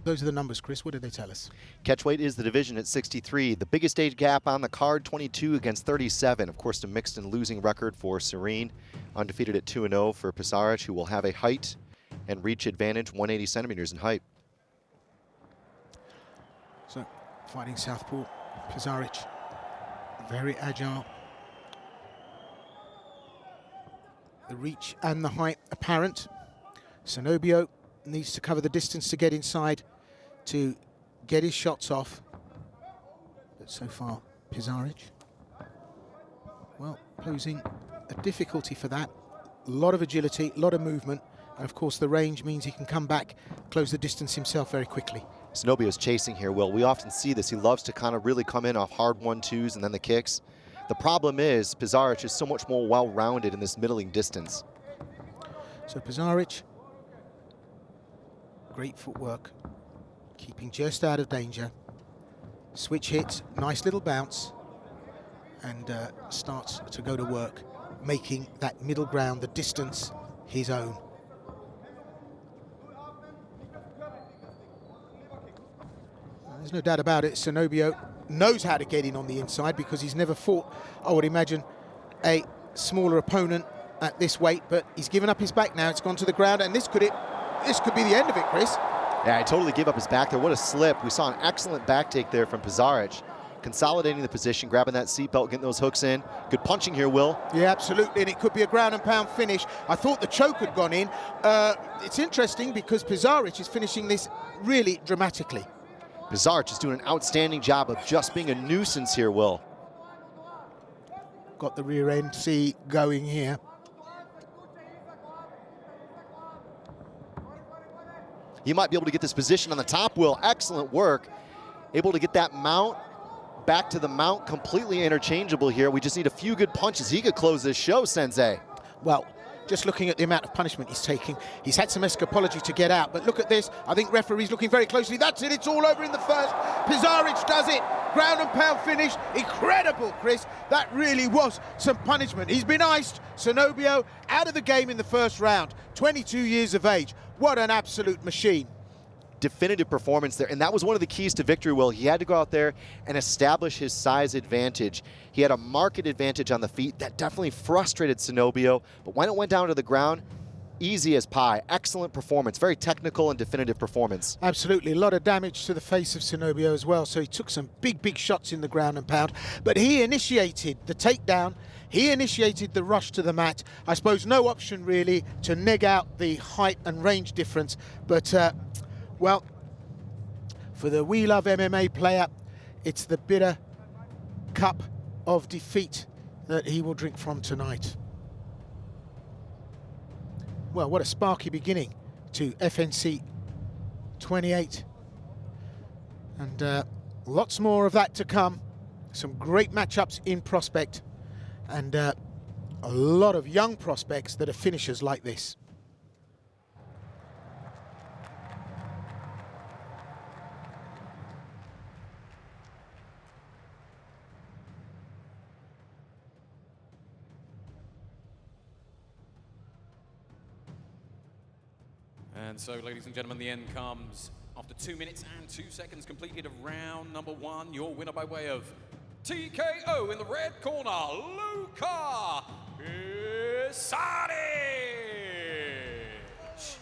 Those are the numbers, Chris. What did they tell us? Catchweight is the division at 63. The biggest age gap on the card, 22 against 37. Of course, a mixed and losing record for Serene. Undefeated at 2-0 for Pisaric, who will have a height and reach advantage, 180 centimeters in height. So, fighting southpaw, Pisaric, very agile. The reach and the height apparent. SENOBIO needs to cover the distance to get inside to get his shots off. But so far, Pisaric, well, posing a difficulty for that. A lot of agility, a lot of movement, and of course the range means he can come back, close the distance himself very quickly. SENOBIO's chasing here, Will. We often see this. He loves to kind of really come in off hard 1-2s and then the kicks. The problem is Pisaric is so much more well-rounded in this middling distance. So Pisaric, great footwork, keeping just out of danger. Switch hits, nice little bounce, and starts to go to work, making that middle ground, the distance, his own. There's no doubt about it, SENOBIO knows how to get in on the inside because he's never fought, I would imagine, a smaller opponent at this weight, but he's given up his back now. It's gone to the ground, and this could be the end of it, Chris. Yeah, I totally gave up his back there. What a slip. We saw an excellent back take there from Pisaric, consolidating the position, grabbing that seatbelt, getting those hooks in. Good punching here, Will. Yeah, absolutely, and it could be a ground and pound finish. I thought the choke had gone in. It's interesting because Pisaric is finishing this really dramatically. Pisaric is doing an outstanding job of just being a nuisance here, Will. Got the rear end C going here. You might be able to get this position on the top, Will. Excellent work. Able to get that mount back to the mount, completely interchangeable here. We just need a few good punches. He could close this show, Sensei. Well, just looking at the amount of punishment he's taking, he's had some escapology to get out, but look at this. I think referee's looking very closely. That's it, it's all over in the first. Pisaric does it. Ground and pound finish. Incredible, Chris. That really was some punishment. He's been iced. SENOBIO out of the game in the first round. 22 years of age. What an absolute machine. Definitive performance there, and that was one of the keys to victory, Will. He had to go out there and establish his size advantage. He had a marked advantage on the feet. That definitely frustrated SENOBIO, but when it went down to the ground, easy as pie. Excellent performance, very technical and definitive performance. Absolutely, a lot of damage to the face of SENOBIO as well, so he took some big shots in the ground and pound, but he initiated the takedown. He initiated the rush to the mat. I suppose no option really to neg out the height and range difference, but well, for the We Love MMA player, it's the bitter cup of defeat that he will drink from tonight. Well, what a sparky beginning to FNC 28. And lots more of that to come. Some great matchups in prospect, and a lot of young prospects that are finishers like this. And so, ladies and gentlemen, the end comes after 2 minutes and 2 seconds completed of round number 1. Your winner by way of TKO in the red corner, Luka Pisaric.